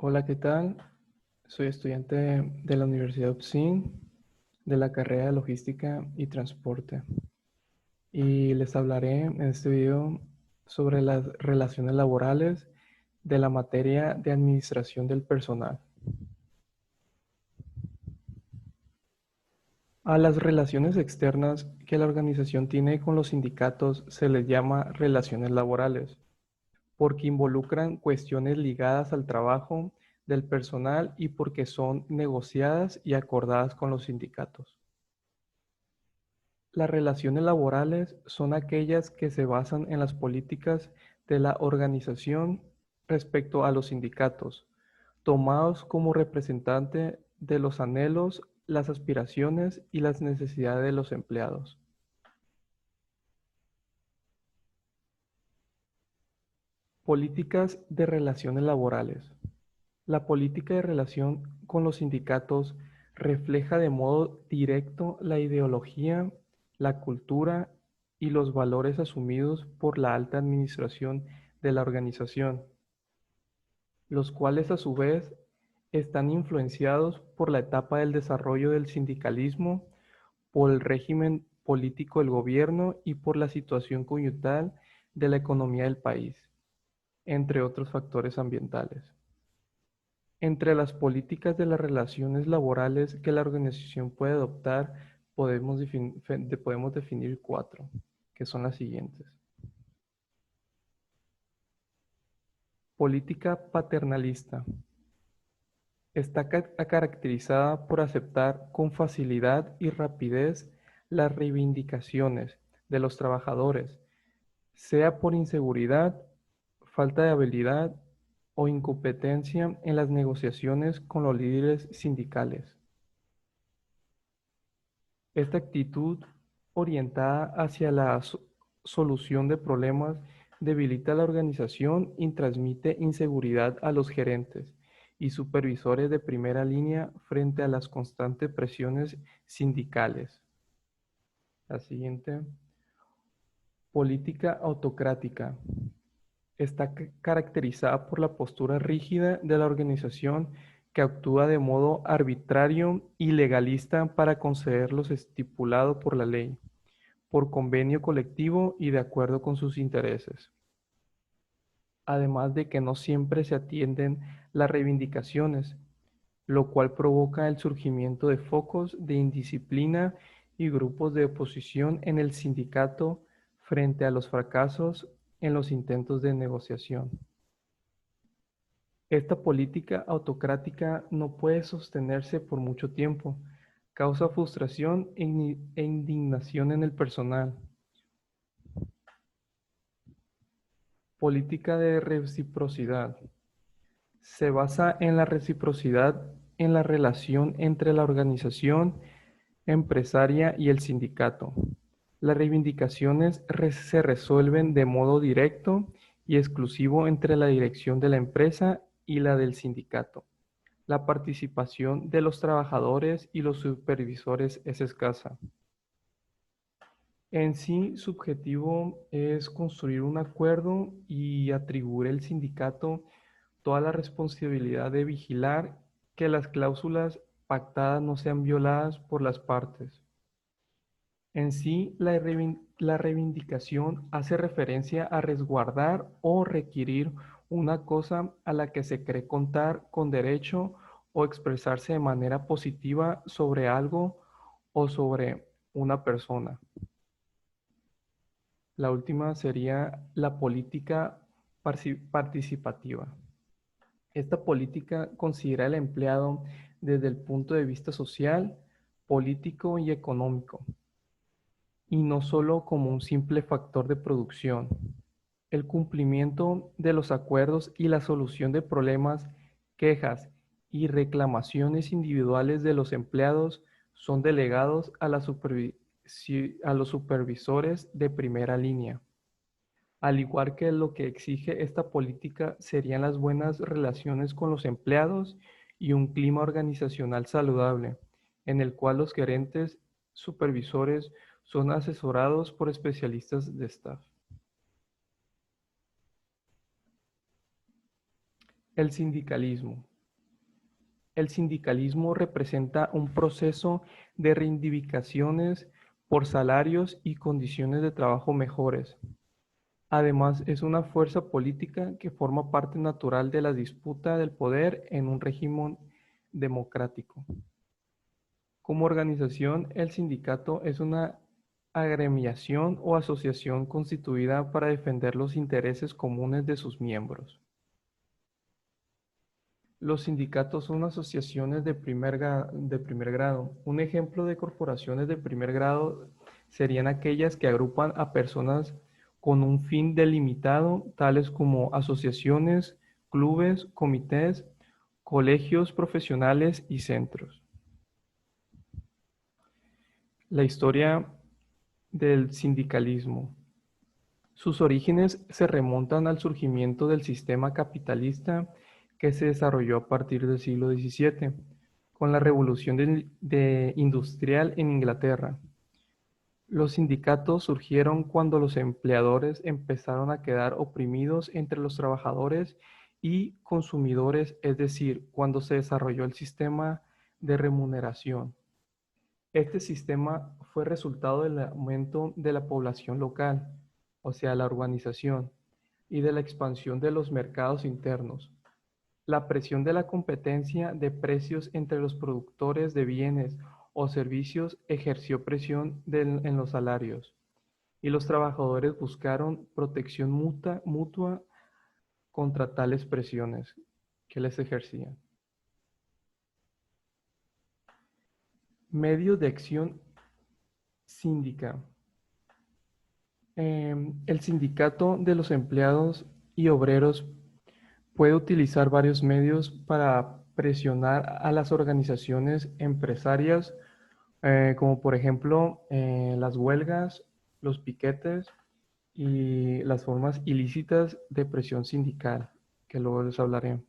Hola, ¿qué tal? Soy estudiante de la Universidad UPSIN de la carrera de Logística y Transporte y les hablaré en este video sobre las relaciones laborales de la materia de administración del personal. A las relaciones externas que la organización tiene con los sindicatos se les llama relaciones laborales, porque involucran cuestiones ligadas al trabajo del personal y porque son negociadas y acordadas con los sindicatos. Las relaciones laborales son aquellas que se basan en las políticas de la organización respecto a los sindicatos, tomados como representante de los anhelos, las aspiraciones y las necesidades de los empleados. Políticas de relaciones laborales. La política de relación con los sindicatos refleja de modo directo la ideología, la cultura y los valores asumidos por la alta administración de la organización, los cuales a su vez están influenciados por la etapa del desarrollo del sindicalismo, por el régimen político del gobierno y por la situación coyuntural de la economía del país, entre otros factores ambientales. Entre las políticas de las relaciones laborales que la organización puede adoptar, podemos definir cuatro, que son las siguientes. Política paternalista. Está caracterizada por aceptar con facilidad y rapidez las reivindicaciones de los trabajadores, sea por inseguridad, falta de habilidad o incompetencia en las negociaciones con los líderes sindicales. Esta actitud orientada hacia la solución de problemas debilita la organización y transmite inseguridad a los gerentes y supervisores de primera línea frente a las constantes presiones sindicales. La siguiente, política autocrática. Está caracterizada por la postura rígida de la organización que actúa de modo arbitrario y legalista para conceder lo estipulado por la ley, por convenio colectivo y de acuerdo con sus intereses. Además de que no siempre se atienden las reivindicaciones, lo cual provoca el surgimiento de focos de indisciplina y grupos de oposición en el sindicato frente a los fracasos en los intentos de negociación. Esta política autocrática no puede sostenerse por mucho tiempo, causa frustración e indignación en el personal. Política de reciprocidad. Se basa en la reciprocidad en la relación entre la organización empresaria y el sindicato. Las reivindicaciones se resuelven de modo directo y exclusivo entre la dirección de la empresa y la del sindicato. La participación de los trabajadores y los supervisores es escasa. En sí, su objetivo es construir un acuerdo y atribuir al sindicato toda la responsabilidad de vigilar que las cláusulas pactadas no sean violadas por las partes. En sí, la reivindicación hace referencia a resguardar o requerir una cosa a la que se cree contar con derecho o expresarse de manera positiva sobre algo o sobre una persona. La última sería la política participativa. Esta política considera al empleado desde el punto de vista social, político y económico, y no solo como un simple factor de producción. El cumplimiento de los acuerdos y la solución de problemas, quejas y reclamaciones individuales de los empleados son delegados a los supervisores de primera línea. Al igual que lo que exige esta política serían las buenas relaciones con los empleados y un clima organizacional saludable, en el cual los gerentes supervisores son asesorados por especialistas de staff. El sindicalismo. El sindicalismo representa un proceso de reivindicaciones por salarios y condiciones de trabajo mejores. Además, es una fuerza política que forma parte natural de la disputa del poder en un régimen democrático. Como organización, el sindicato es una agremiación o asociación constituida para defender los intereses comunes de sus miembros. Los sindicatos son asociaciones de primer grado. Un ejemplo de corporaciones de primer grado serían aquellas que agrupan a personas con un fin delimitado, tales como asociaciones, clubes, comités, colegios profesionales y centros. La historia del sindicalismo. Sus orígenes se remontan al surgimiento del sistema capitalista que se desarrolló a partir del siglo XVII, con la revolución industrial en Inglaterra. Los sindicatos surgieron cuando los empleadores empezaron a quedar oprimidos entre los trabajadores y consumidores, es decir, cuando se desarrolló el sistema de remuneración. Este sistema fue resultado del aumento de la población local, o sea, la urbanización, y de la expansión de los mercados internos. La presión de la competencia de precios entre los productores de bienes o servicios ejerció presión en los salarios, y los trabajadores buscaron protección mutua contra tales presiones que les ejercían. Medios de acción síndica. El sindicato de los empleados y obreros puede utilizar varios medios para presionar a las organizaciones empresarias, como por ejemplo las huelgas, los piquetes y las formas ilícitas de presión sindical, que luego les hablaré.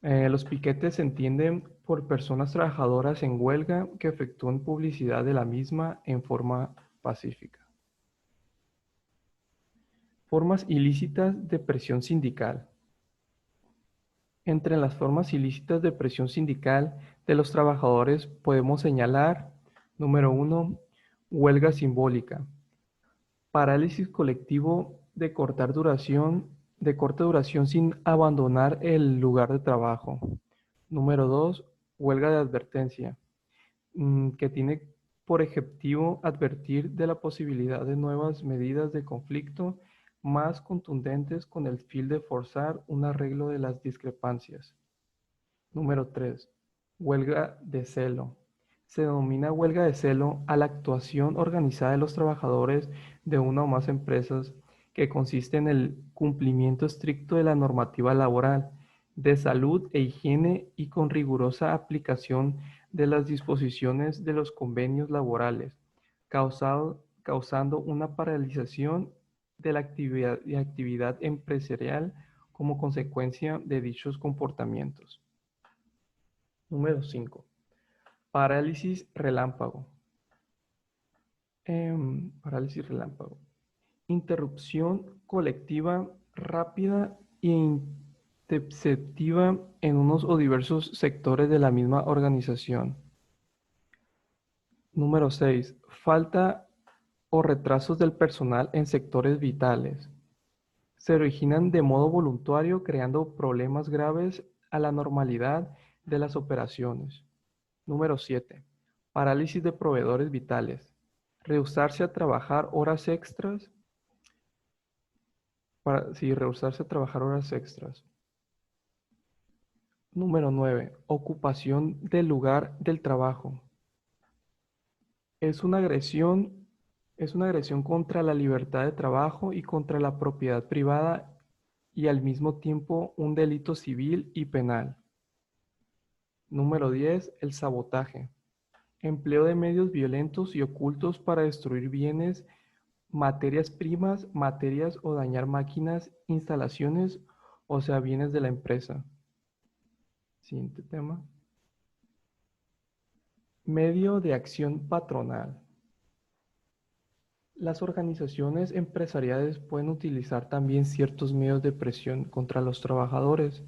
Los piquetes se entienden por personas trabajadoras en huelga que efectúan publicidad de la misma en forma pacífica. Formas ilícitas de presión sindical. Entre las formas ilícitas de presión sindical de los trabajadores podemos señalar, número 1, huelga simbólica, parálisis colectivo de corta duración sin abandonar el lugar de trabajo. Número 2, huelga de advertencia, que tiene por objetivo advertir de la posibilidad de nuevas medidas de conflicto más contundentes con el fin de forzar un arreglo de las discrepancias. Número 3. Huelga de celo. Se denomina huelga de celo a la actuación organizada de los trabajadores de una o más empresas que consiste en el cumplimiento estricto de la normativa laboral, de salud e higiene y con rigurosa aplicación de las disposiciones de los convenios laborales, causando una paralización de la actividad empresarial como consecuencia de dichos comportamientos. Número 5. Parálisis relámpago. Parálisis relámpago. Interrupción colectiva rápida e intempestiva en unos o diversos sectores de la misma organización. Número 6. Falta o retrasos del personal en sectores vitales. Se originan de modo voluntario creando problemas graves a la normalidad de las operaciones. Número 7. Parálisis de proveedores vitales. Rehusarse a trabajar horas extras. Rehusarse a trabajar horas extras. Número 9. Ocupación del lugar del trabajo. Es una agresión contra la libertad de trabajo y contra la propiedad privada y al mismo tiempo un delito civil y penal. Número 10. El sabotaje. Empleo de medios violentos y ocultos para destruir bienes, materias primas, materias o dañar máquinas, instalaciones, o sea, bienes de la empresa. Siguiente tema. Medio de acción patronal. Las organizaciones empresariales pueden utilizar también ciertos medios de presión contra los trabajadores.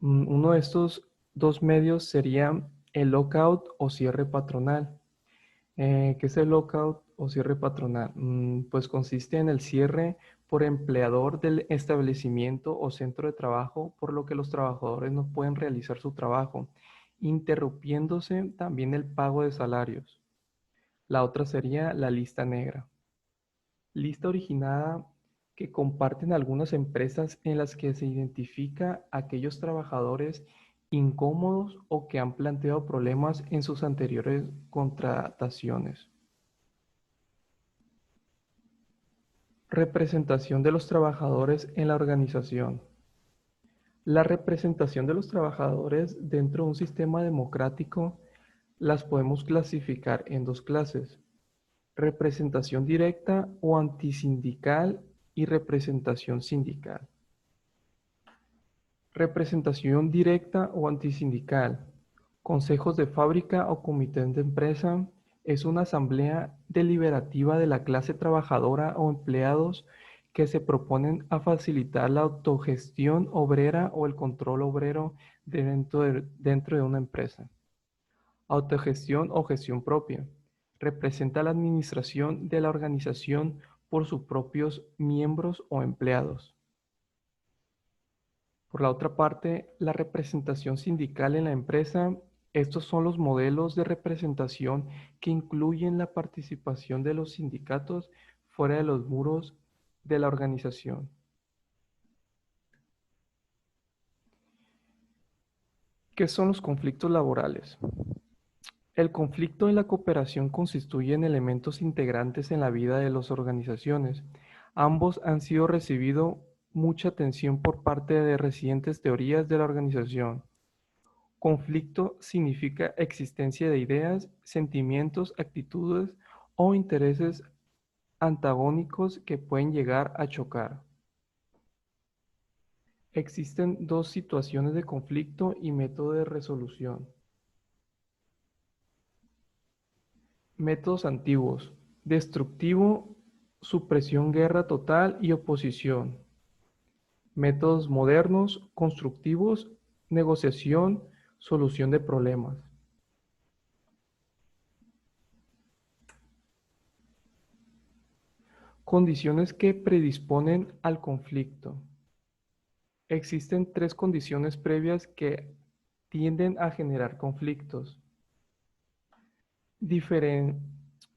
Uno de estos dos medios serían el lockout o cierre patronal. ¿Qué es el lockout o cierre patronal? Pues consiste en el cierre por empleador del establecimiento o centro de trabajo, por lo que los trabajadores no pueden realizar su trabajo, interrumpiéndose también el pago de salarios. La otra sería la lista negra. Lista originada que comparten algunas empresas en las que se identifica a aquellos trabajadores incómodos o que han planteado problemas en sus anteriores contrataciones. Representación de los trabajadores en la organización. La representación de los trabajadores dentro de un sistema democrático las podemos clasificar en dos clases: representación directa o antisindical y representación sindical. Representación directa o antisindical. Consejos de fábrica o comités de empresa es una asamblea deliberativa de la clase trabajadora o empleados que se proponen a facilitar la autogestión obrera o el control obrero dentro de una empresa. Autogestión o gestión propia. Representa la administración de la organización por sus propios miembros o empleados. Por la otra parte, la representación sindical en la empresa. Estos son los modelos de representación que incluyen la participación de los sindicatos fuera de los muros de la organización. ¿Qué son los conflictos laborales? El conflicto y la cooperación constituyen elementos integrantes en la vida de las organizaciones. Ambos han sido recibido mucha atención por parte de recientes teorías de la organización. Conflicto significa existencia de ideas, sentimientos, actitudes o intereses antagónicos que pueden llegar a chocar. Existen dos situaciones de conflicto y método de resolución. Métodos antiguos: destructivo, supresión, guerra total y oposición. Métodos modernos, constructivos, negociación, solución de problemas. Condiciones que predisponen al conflicto. Existen tres condiciones previas que tienden a generar conflictos. Diferen-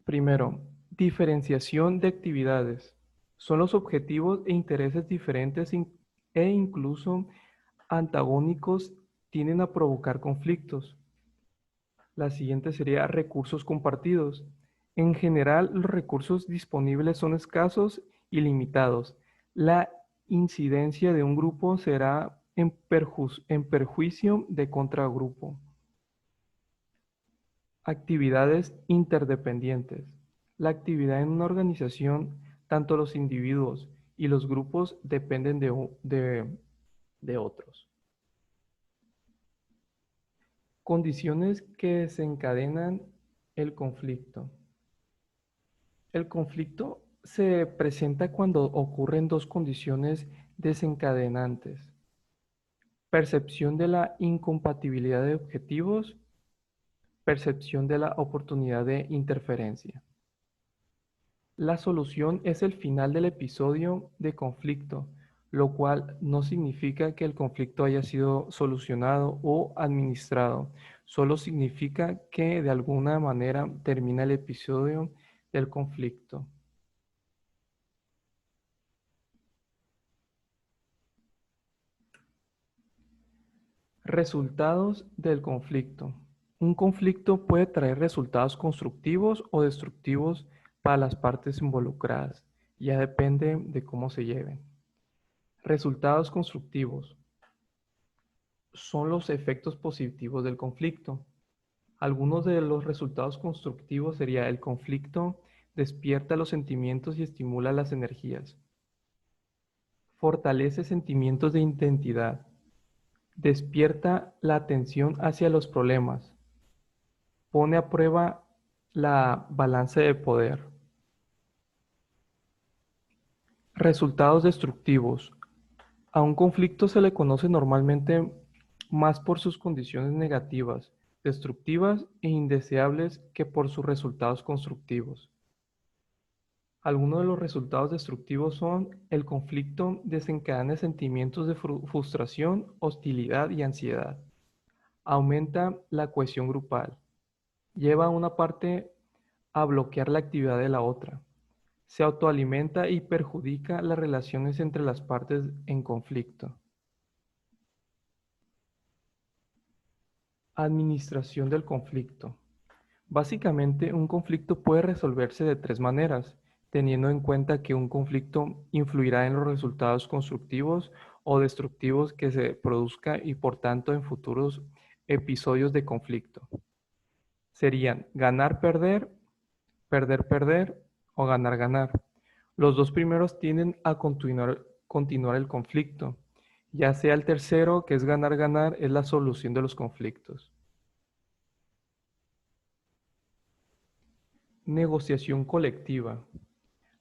Primero, diferenciación de actividades. Son los objetivos e intereses diferentes e incluso antagónicos tienden a provocar conflictos. La siguiente sería recursos compartidos. En general, los recursos disponibles son escasos y limitados. La incidencia de un grupo será en perjuicio de contragrupo. Actividades interdependientes. La actividad en una organización, tanto los individuos y los grupos dependen de otros. Condiciones que desencadenan el conflicto. El conflicto se presenta cuando ocurren dos condiciones desencadenantes: percepción de la incompatibilidad de objetivos, percepción de la oportunidad de interferencia. La solución es el final del episodio de conflicto, lo cual no significa que el conflicto haya sido solucionado o administrado, solo significa que de alguna manera termina el episodio del conflicto. Resultados del conflicto. Un conflicto puede traer resultados constructivos o destructivos para las partes involucradas. Ya depende de cómo se lleven. Resultados constructivos son los efectos positivos del conflicto. Algunos de los resultados constructivos sería: el conflicto despierta los sentimientos y estimula las energías. Fortalece sentimientos de identidad. Despierta la atención hacia los problemas. Pone a prueba la balanza de poder. Resultados destructivos. A un conflicto se le conoce normalmente más por sus condiciones negativas, destructivas e indeseables que por sus resultados constructivos. Algunos de los resultados destructivos son: el conflicto desencadena sentimientos de frustración, hostilidad y ansiedad. Aumenta la cohesión grupal. Lleva a una parte a bloquear la actividad de la otra. Se autoalimenta y perjudica las relaciones entre las partes en conflicto. Administración del conflicto. Básicamente, un conflicto puede resolverse de tres maneras, teniendo en cuenta que un conflicto influirá en los resultados constructivos o destructivos que se produzca y por tanto en futuros episodios de conflicto. Serían ganar-perder, perder-perder o ganar-ganar. Los dos primeros tienden a continuar el conflicto, ya sea el tercero, que es ganar-ganar, es la solución de los conflictos. Negociación colectiva.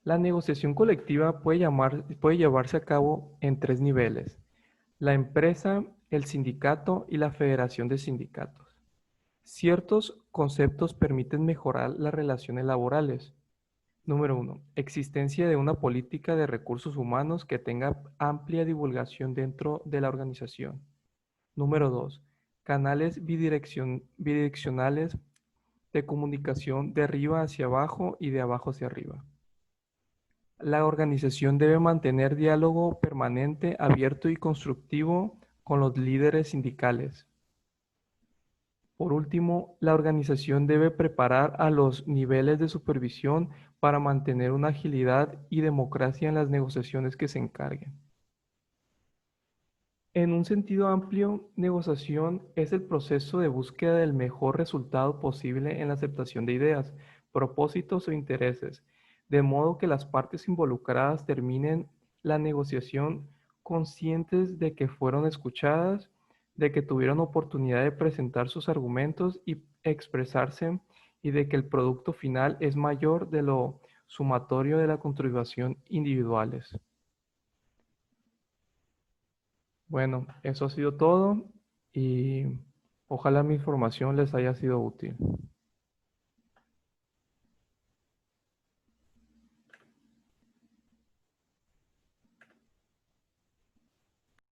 La negociación colectiva puede llevarse a cabo en tres niveles: la empresa, el sindicato y la federación de sindicatos. Ciertos conceptos permiten mejorar las relaciones laborales. Número uno, existencia de una política de recursos humanos que tenga amplia divulgación dentro de la organización. Número dos, canales bidireccionales de comunicación de arriba hacia abajo y de abajo hacia arriba. La organización debe mantener diálogo permanente, abierto y constructivo con los líderes sindicales. Por último, la organización debe preparar a los niveles de supervisión para mantener una agilidad y democracia en las negociaciones que se encarguen. En un sentido amplio, negociación es el proceso de búsqueda del mejor resultado posible en la aceptación de ideas, propósitos o intereses, de modo que las partes involucradas terminen la negociación conscientes de que fueron escuchadas, de que tuvieron oportunidad de presentar sus argumentos y expresarse, y de que el producto final es mayor de lo sumatorio de la contribución individuales. Bueno, eso ha sido todo y ojalá mi información les haya sido útil.